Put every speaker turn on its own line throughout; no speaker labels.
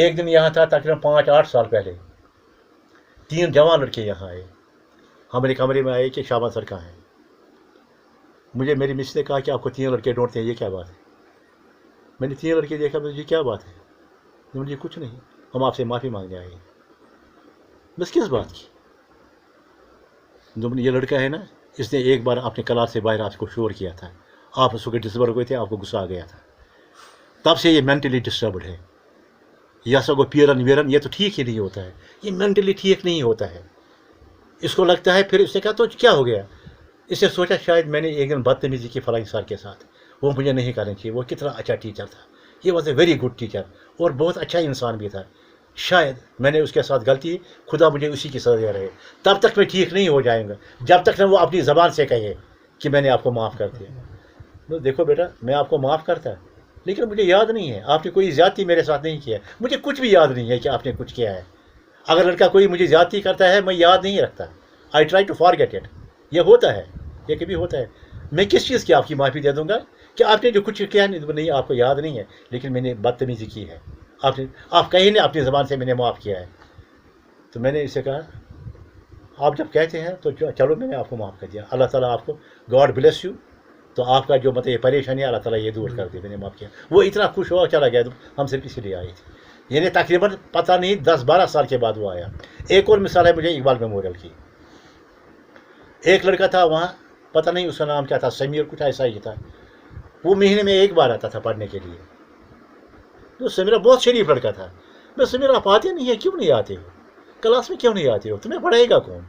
एक दिन यहाँ था तकरीबन 5-8 साल पहले, 3 जवान लड़के यहाँ आए, हमारे कमरे में आए कि शाबाश सर कहाँ है। मुझे मेरी मिस ने कहा कि आपको 3 लड़के ढूंढते हैं, ये क्या बात है। मैंने 3 लड़के देखा, मुझे क्या बात है। मुझे कुछ नहीं, हम आपसे माफ़ी मांगने आए। बस किस बात की। ये लड़का है ना, इसने एक बार अपने क्लास से बाहर आपको शोर किया था, आप उसको डिस्टर्ब हुए थे, आपको गुस्सा आ गया था, तब से ये मेंटली डिस्टर्ब्ड है। या सगो पीरन वीरन, ये तो ठीक ही नहीं होता है, ये मेंटली ठीक नहीं होता है। इसको लगता है, फिर उसने कहा तो क्या हो गया। इससे सोचा शायद मैंने एक दिन बदतमीजी की फलानी सर के साथ, वो मुझे नहीं करनी चाहिए। वो कितना अच्छा टीचर था, ये was a very good teacher और बहुत अच्छा इंसान भी था। शायद मैंने उसके साथ गलती, खुदा मुझे उसी की सज़ा दे रहे। तब तक मैं ठीक नहीं हो जाऊंगा जब तक न वो अपनी ज़बान से कहे कि मैंने आपको माफ़ कर दिया। तो देखो बेटा, मैं आपको माफ़ करता, लेकिन मुझे याद नहीं है आपने कोई ज़्यादती मेरे साथ नहीं किया। मुझे कुछ भी याद नहीं है कि आपने कुछ किया है। अगर लड़का कोई मुझे ज़्यादती करता है, मैं याद नहीं रखता, I try to forget it. ये होता है, ये कभी होता है। मैं किस चीज़ की आपकी माफ़ी दे दूँगा कि आपने जो कुछ किया नहीं, आपको याद नहीं है, लेकिन मैंने बदतमीज़ी की है, आप कहीं नहीं अपनी ज़बान से मैंने माफ़ किया है। तो मैंने इससे कहा, आप जब कहते हैं तो चलो मैंने आपको माफ़ कर दिया, अल्लाह ताला आपको, गॉड ब्लेस यू। तो आपका जो मतलब ये परेशानी अल्लाह ताला ये दूर कर दी, मैंने माफ़ किया। वो इतना खुश हुआ, चला गया। तो हम सिर्फ इसीलिए आए थे। यानी तकरीबन पता नहीं 10-12 साल के बाद वो आया। एक और मिसाल है मुझे इकबाल मेमोरियल की। एक लड़का था वहाँ, पता नहीं उसका नाम क्या था, समीर कुछ ऐसा ही था। वो महीने में एक बार आता था पढ़ने के लिए। तो समीरा बहुत शरीफ लड़का था। मैं, समीरा आप आते नहीं है, क्यों नहीं आते हो क्लास में, क्यों नहीं आते हो, तुम्हें पढ़ाएगा कौन,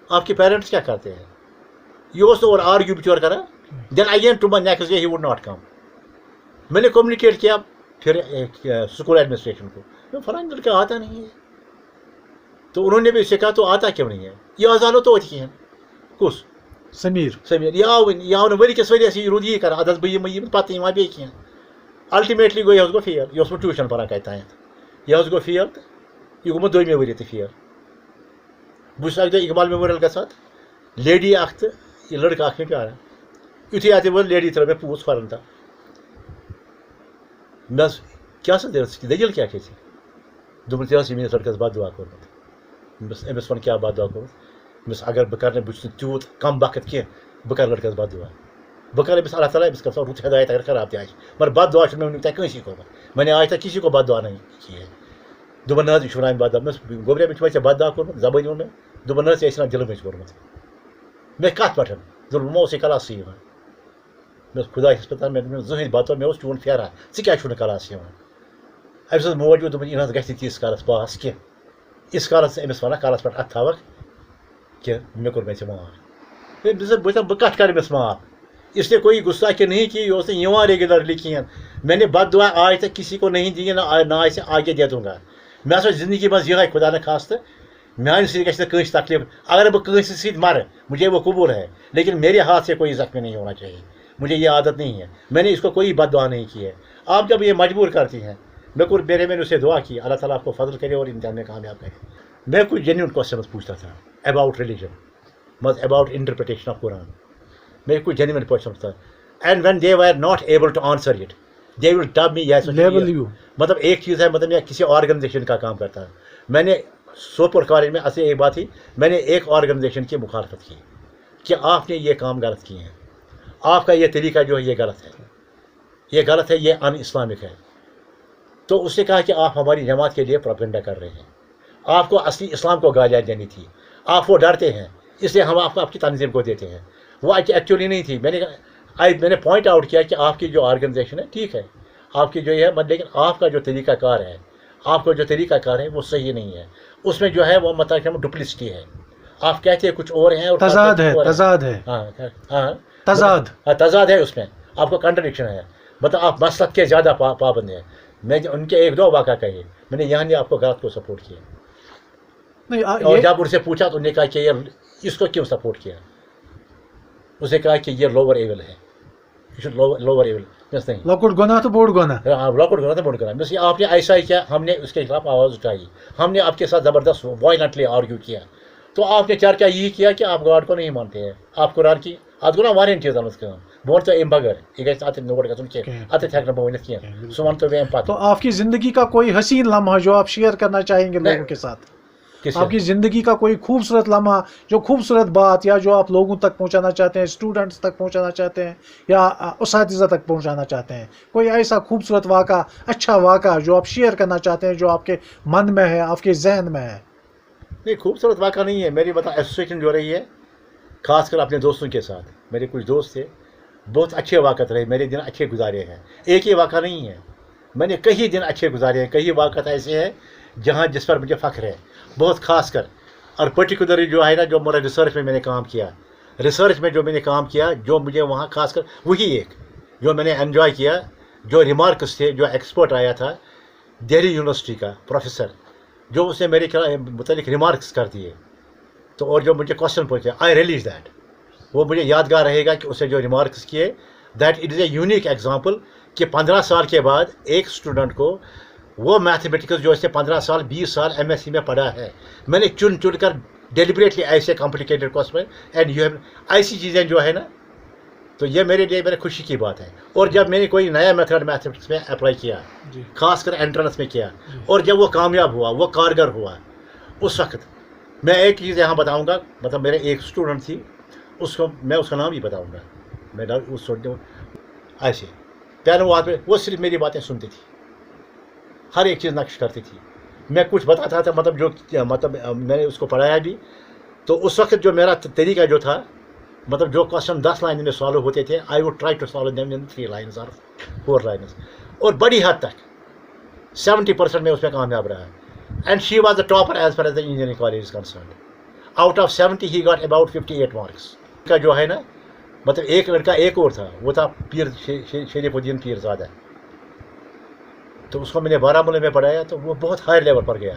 आपके पेरेंट्स क्या करते हैं। यूज तो और आर्ग्यू बिचोर करा। Then again to my next day he would not come. मैंने कम्युनिकेट किया फिर स्कूल एडमिनिस्ट्रेशन को, मैं फलान लड़का आता नहीं है। तो उन्होंने भी इससे कहा तो आता क्यों नहीं है, यह जानो तो कुछ समीर याव वरी किस वजह से रूद ये कर अदस बह पत्त वहाँ बे कह। अल्टिमेटली गो यह गो फेल, यह ट्यूशन पढ़ा कत यह गो फेल, तो यह गोमुत 2वें वरी तो फेल। बहुत अक दह इकबाल मेमोरियल गसान, लेडी अख तो यह लड़का अख प्यारा, युथे अत वो लेडी त्रो मे पूछ फरन तक। मे क्या दलील क्या दोप थे मेस लड़कस बद दुआ कोर्मुत। अमिस वन क्या बद दुआ कोर्मुत, अगर बह कर तूत कम वक्त कह, बह कर लड़कस बद दुआ, बह कर अल्लाह ताला अमिस कर रुत हिदायत अगर खराब तक मगर बद दुआ मैं वन तक कंसी कोर्मुत। मैंने आज तक किसी को बद दुआ नहीं की है। दोपन न यह बद दुआ, गोबरे में बद दुआ कोर्मुत, जबानी वो दोपन न दिल में कोर्मुत। मे कत पे दोपन मे क्लास यहां, मे खुदा पता मे जहन बतौ मे चून फेरा क्या क्लास अमिस मोज वो दोपन इन गि तीस कालस पास कह, इस कालस अमिस वन कालस पे अत थवक कि मे कोर मे माफ। बह कत कर अमिस माफ, इसलिए कोई गुस्सा कि नहीं कि यह रेगुलरली कहें। मैंने बद दुआ आज तक किसी को नहीं दी, ना आगे दे दूंगा। मे जिंदगी में यह खुदा न खास्त मान सी गि तकलीफ। अगर बह कंस सत मर मुझे वो कबूल है, लेकिन मेरे हाथ से कोई जख्मी नहीं होना चाहिए, मुझे ये आदत नहीं है। मैंने इसको कोई बद दुआ नहीं की है। आप जब ये मजबूर करती हैं, मैंने उससे दुआ की अल्लाह ताला आपको फजल करे और इम्तिहान में कामयाब करे। मैं कुछ जेन्युइन क्वेश्चन पूछता था about religion, but about interpretation of Quran. मैं कुछ जेन्युइन क्वेश्चन था, and when they were not able to answer it they will dub me yes level you. मतलब एक चीज़ है, मतलब मैं किसी ऑर्गेनाइजेशन का काम करता। मैंने सोपुर कॉलेज में ऐसे एक बात थी, मैंने एक ऑर्गेनाइजेशन की मुखालफत की कि आपने ये काम गलत किए हैं, आपका ये तरीका जो है ये गलत है, ये गलत है, ये अन इस्लामिक है। तो उसने कहा कि आप हमारी जमात के लिए प्रोपेगेंडा कर रहे हैं, आपको असली इस्लाम को गालियाँ देनी थी, आप वो डरते हैं, इसलिए हम आपको आपकी तंजीम को देते हैं। वो एक्चुअली नहीं थी। मैंने पॉइंट आउट किया कि आपकी जो ऑर्गेनाइजेशन है ठीक है, आपकी जो है, लेकिन आपका जो तरीक़ाकार है, आपका जो तरीक़ाकार है वो सही नहीं है। उसमें जो है वो मतलब डुप्लिसिटी है। आप कहते हैं कुछ और हैं और
तजाद है।
तजाद है, उसमें आपको कंट्रडिक्शन है। मतलब आप मसलक के ज़्यादा पाबंद हैं। मैं उनके 1-2 वाक़ा कहे, मैंने यहाँ नहीं आपको गलत को सपोर्ट किया। और जब उनसे पूछा तो उन्होंने कहा कि ये इसको क्यों सपोर्ट किया, उसने कहा कि ये लोअर एवल है, लोअर एवल नहीं,
लकुट गुनाह तो बोड़ गुनाह।
हाँ, लकुट गुनाह तो बोड़ गुनाह। बस आपने ऐसा ही किया, हमने उसके खिलाफ आवाज़ उठाई, हमने आपके साथ ज़बरदस्त वायलेंटली आर्ग्यू किया। तो आपने चर्चा यही किया कि आप गॉड को नहीं मानते हैं, आप कुरान की आज गुना वारियन चीज़ بون تو ام بغیر یہ گژھِ اتھ نوٹ گژھُن کینٛہہ اتھ ہیٚکہٕ نہٕ بہٕ ؤنِتھ کینٛہہ سُہ وَنہٕ تو مےٚ اَمہِ
تو
پَتہٕ
آپ کی زندگی کا کوئی حسین لمحہ جو آپ شیئر کرنا چاہیں گے لوگوں کے ساتھ، آپ کی زندگی کا کوئی خوبصورت لمحہ، جو خوبصورت بات یا جو آپ لوگوں تک پہنچانا چاہتے ہیں، اسٹوڈنٹس تک پہنچانا چاہتے ہیں یا اساتذہ تک پہنچانا چاہتے ہیں، کوئی ایسا خوبصورت واقعہ، اچھا واقعہ جو آپ شیئر کرنا چاہتے ہیں، جو آپ کے من میں ہے، آپ کے ذہن میں ہے؟
نہیں خوبصورت واقعہ نہیں ہے میری ایسوسیشن جو رہی ہے خاص کر اپنے دوستوں کے ساتھ. میرے کچھ دوست تھے بہت اچھے واقعات رہے میرے دن اچھے گزارے ہیں. ایک ہی واقعہ نہیں ہے میں نے کئی دن اچھے گزارے ہیں کئی واقعات ایسے ہیں جس پر مجھے فخر ہے بہت خاص کر. اور پرٹیکولرلی جو ہے نا جو میرا ریسرچ میں نے کام کیا ریسرچ میں جو میں نے کام کیا جو مجھے وہاں خاص کر وہی ایک جو میں نے انجوائے کیا جو ریمارکس تھے جو ایکسپرٹ آیا تھا دہلی یونیورسٹی کا پروفیسر جو اس نے میرے متعلق ریمارکس کر دیے تو اور جو مجھے کوشچن پوچھے آئی ریلیز دیٹ وہ مجھے یادگار رہے گا کہ اس نے جو ریمارکس کیے that it is a unique example کہ 15 سال کے بعد ایک اسٹوڈنٹ کو وہ میتھمیٹکس جو اس نے 15 سال 20 سال ایم ایس سی میں پڑھا ہے میں نے چن کر ڈیلیبریٹلی ایسے complicated question and you have ایسی چیزیں جو ہے نا تو یہ میرے لیے میرے خوشی کی بات ہے. اور جب میں نے کوئی نیا میتھڈ میتھمیٹکس میں اپلائی کیا خاص کر انٹرنس میں کیا اور جب وہ کامیاب ہوا وہ کارگر ہوا اس وقت میں ایک چیز یہاں بتاؤں گا مطلب میرے ایک اسٹوڈنٹ تھی میں اس کا نام ہی بتاؤں گا میں ایسے پیانو پہ وہ صرف میری باتیں سنتی تھی ہر ایک چیز نقش کرتی تھی میں کچھ بتاتا تھا مطلب میں نے اس کو پڑھایا بھی تو اس وقت جو میرا طریقہ جو تھا مطلب جو کوشچن 10 لائن میں سالو ہوتے تھے I would try to solve them in 3 lines اور 4 لائنز اور بڑی حد تک 70% میں اس میں کامیاب رہا. And she was the topper as far as the engineering college is concerned. Out of 70 he got about 58 marks کا جو ہے نا مطلب ایک لڑکا ایک اور تھا وہ تھا شریف الدین پیرزادہ تو اس کو میں نے بارہمولہ میں پڑھایا تو وہ بہت ہائی لیول پر گیا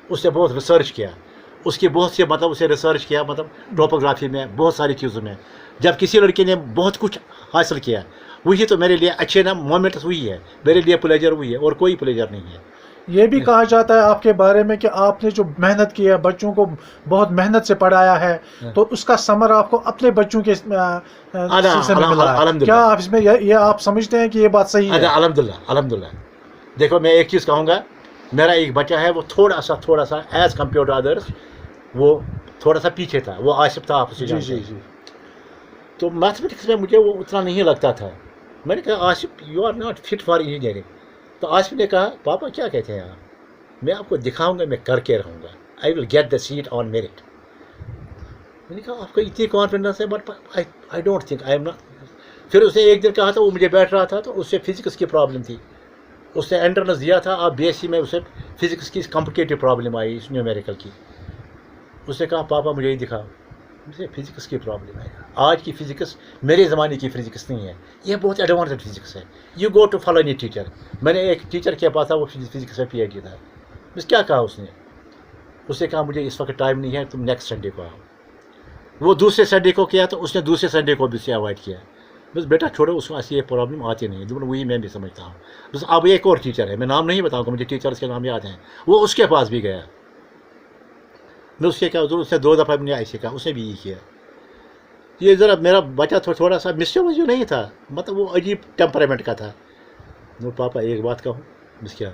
اس نے بہت ریسرچ کیا اس کی بہت سے مطلب اسے ریسرچ کیا مطلب ٹوپوگرافی میں بہت ساری چیزوں میں جب کسی لڑکے نے بہت کچھ حاصل کیا وہی تو میرے لیے اچھے نا مومنٹس وہی ہے میرے لیے پلیجر وہی ہے اور کوئی پلیجر نہیں ہے.
یہ بھی کہا جاتا ہے آپ کے بارے میں کہ آپ نے جو محنت کی ہے بچوں کو بہت محنت سے پڑھایا ہے تو اس کا ثمر آپ کو اپنے بچوں کے سلسلے میں ملا ہے. کیا آپ اس میں یہ آپ سمجھتے ہیں کہ یہ بات صحیح ہے؟
الحمدللہ. دیکھو میں ایک چیز کہوں گا میرا ایک بچہ ہے وہ تھوڑا سا ایز کمپیئر ٹو ادرس وہ تھوڑا سا پیچھے تھا وہ آصف تھا آپ سے جی تو میتھمیٹکس میں مجھے وہ اتنا نہیں لگتا تھا. میں نے کہا Asif you are not fit for engineering تو آصف نے کہا پاپا کیا کہتے ہیں آپ میں آپ کو دکھاؤں گا میں کر کے رہوں گا I will get the seat on merit. میں نے کہا آپ کو اتنی کانفیڈنس ہے but I don't think I am not. پھر اس نے ایک دن کہا تھا وہ مجھے بیٹھ رہا تھا تو اس سے فزکس کی پرابلم تھی اس نے انٹرنس دیا تھا آپ بی ایس سی میں اسے فزکس کی کمپلیکیٹڈ پرابلم آئی اس نیومیریکل کی. اس نے کہا پاپا مجھے یہ دکھاؤ مجھے فزکس کی پرابلم ہے آج کی فزکس میرے زمانے کی فزکس نہیں ہے یہ بہت ایڈوانسڈ فزکس ہے you go to follow any teacher. میں نے ایک ٹیچر کے پاس تھا وہ فزکس میں پی ایچ ڈی تھا بس کیا کہا اس نے کہا مجھے اس وقت ٹائم نہیں ہے تم نیکسٹ سنڈے کو آؤ. وہ دوسرے سنڈے کو کیا تو اس نے دوسرے سنڈے کو بھی سے اوائڈ کیا بس بیٹا چھوڑو اس کو ایسی یہ پرابلم آتی نہیں ہے وہی میں بھی سمجھتا ہوں. بس اب ایک اور ٹیچر ہے میں نام نہیں بتاؤں گا مجھے ٹیچرس کے نام یاد ہیں وہ اس کے پاس بھی گیا میں اس کے کیا اس نے 2 دفعہ مجھے ایسے کہا اس نے بھی یہ کیا. یہ ذرا میرا بچہ تھوڑا سا مسٹیویس نہیں تھا مطلب وہ عجیب ٹیمپرامنٹ کا تھا. وہ پاپا ایک بات کہوں بس کیا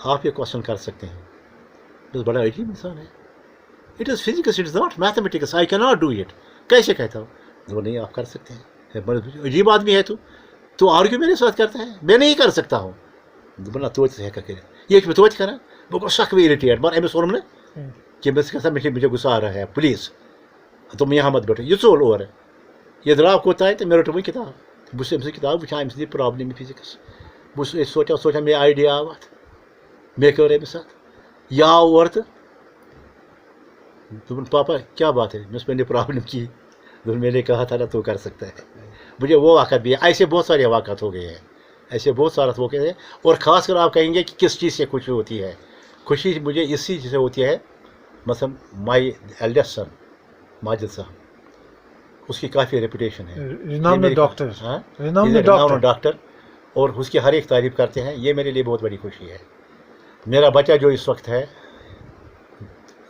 آپ یہ کوشچن کر سکتے ہیں بس بڑا عجیب انسان ہے it is physics it is not mathematics I کی ناٹ ڈو اٹ کیسے کہتا ہوں وہ نہیں آپ کر سکتے ہیں عجیب آدمی ہے تو آرگیو میرے ساتھ کرتا ہے میں نہیں کر سکتا ہوں بنا توتہِ ہیٚکا کٔرِتھ یہ میں توتہِ کران بہٕ گوٚو سخ اِرِٹیٹ مگر أمِس ووٚنُم نہٕ کہ بس مجھے غصہ آ رہا ہے پلیز تم یہاں مت بیٹھو یہ ژوٚل اورٕ یہ درٛاو کوٚتانۍ تہٕ مےٚ رٔٹ وۄنۍ کِتاب بہٕ چھُس أمۍ سٕنٛز کِتاب وٕچھان أمۍ سٕنٛز پرٛابلِم فِزِکٕس بہٕ چھُس سونٛچان مےٚ آیڈیا آو اَتھ مےٚ کٔر أمِس اَتھ یہِ آو اورٕ تہٕ دوٚپُن پاپا کیا بات ہے مےٚ ٲس پنٛنہِ پرٛابلِم کی دوٚپُن میں نے کہا تھا نا تو کر سکتا ہے مجھے وہ واقعات بھی ہے ایسے بہت سارے واقعات ہو گئے ہیں ایسے بہت سارا ہو گئے ہیں اور خاص کر آپ کہیں گے کہ کس چیز سے خوشی ہوتی ہے خوشی مجھے اسی چیز سے ہوتی ہے مثلا مائی ایلڈسٹ سن ماجد صاحب اس کی کافی ریپوٹیشن ہے ڈاکٹر اور اس کی ہر ایک تعریف کرتے ہیں یہ میرے لیے بہت بڑی خوشی ہے. میرا بچہ جو اس وقت ہے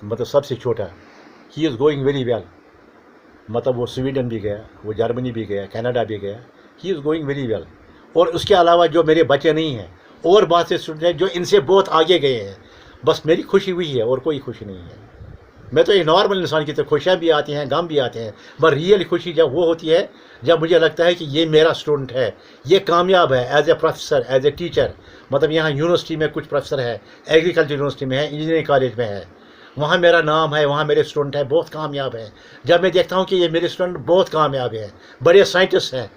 مطلب سب سے چھوٹا ہی از گوئنگ ویری ویل मतलब वो स्वीडन भी गया, वो जर्मनी भी गया, कनाडा भी गया, he is going very well. और उसके अलावा जो मेरे बच्चे नहीं हैं और बहुत से स्टूडेंट हैं जो इनसे बहुत आगे गए हैं, बस मेरी खुशी हुई है और कोई खुशी नहीं है। मैं तो एक नॉर्मल इंसान की तरह, खुशियाँ भी आती हैं, गम भी आते हैं, पर रियल खुशी जब वो होती है जब मुझे लगता है कि ये मेरा स्टूडेंट है, ये कामयाब है as a professor, as a teacher. मतलब यहाँ यूनिवर्सिटी में कुछ प्रोफेसर है, एग्रीकल्चर यूनिवर्सिटी में है, इंजीनियरिंग कॉलेज में है, वहाँ मेरा नाम है, वहाँ मेरे स्टूडेंट हैं, बहुत कामयाब है। जब मैं देखता हूँ कि ये मेरे स्टूडेंट बहुत कामयाब हैं, बड़े साइंटिस्ट हैं,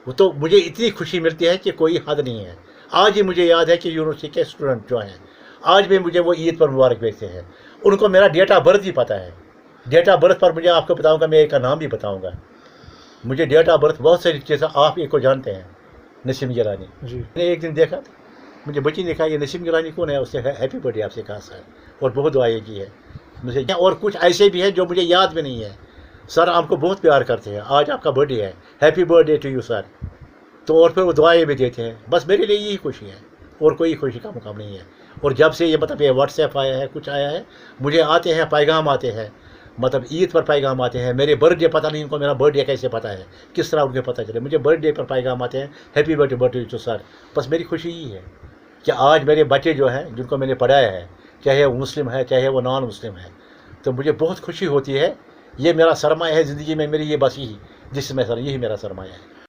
वो तो मुझे इतनी खुशी मिलती है कि कोई हद नहीं है। आज ही मुझे याद है कि यूनिवर्सिटी के स्टूडेंट जो हैं, आज भी मुझे वो ईद पर मुबारक भेजते हैं, उनको मेरा डेट ऑफ बर्थ ही पता है। डेट ऑफ बर्थ पर मुझे आपको बताऊँगा, मैं एक का नाम भी बताऊँगा। मुझे डेट ऑफ बर्थ बहुत सारी चीज़ें, आप एक को जानते हैं, नसीम गिलानी
जी।
मैंने एक दिन देखा, मुझे बच्ची ने कहा ये नसीम गिलानी कौन है, उससे हैप्पी बर्थडे आपसे कहा सर, और बहुत दुआएं की है मुझे। और कुछ ऐसे भी हैं जो मुझे याद भी नहीं है, सर आपको बहुत प्यार करते हैं, आज आपका बर्थडे है, happy birthday to you sir. तो और फिर वो दुआएं भी देते हैं। बस मेरे लिए यही खुशी है और कोई खुशी का मुकाम नहीं है। और जब से ये मतलब ये व्हाट्सएप आया है, कुछ आया है, मुझे आते हैं पैगाम आते हैं, मतलब ईद पर पैगाम आते हैं, मेरे बर्थडे पता नहीं उनको मेरा बर्थडे कैसे पता है, किस तरह उनको पता चले, मुझे बर्थडे पर पैगाम आते हैं, हैप्पी बर्थडे टू सर। बस मेरी खुशी यही है कि आज मेरे बच्चे जो हैं जिनको मैंने पढ़ाया है, चाहे वो मुस्लिम है चाहे वो नॉन मुस्लिम है, तो मुझे बहुत खुशी होती है। ये मेरा सरमाया है ज़िंदगी में, मेरी ये बस यही जिसमें सर, यही मेरा सरमाया है।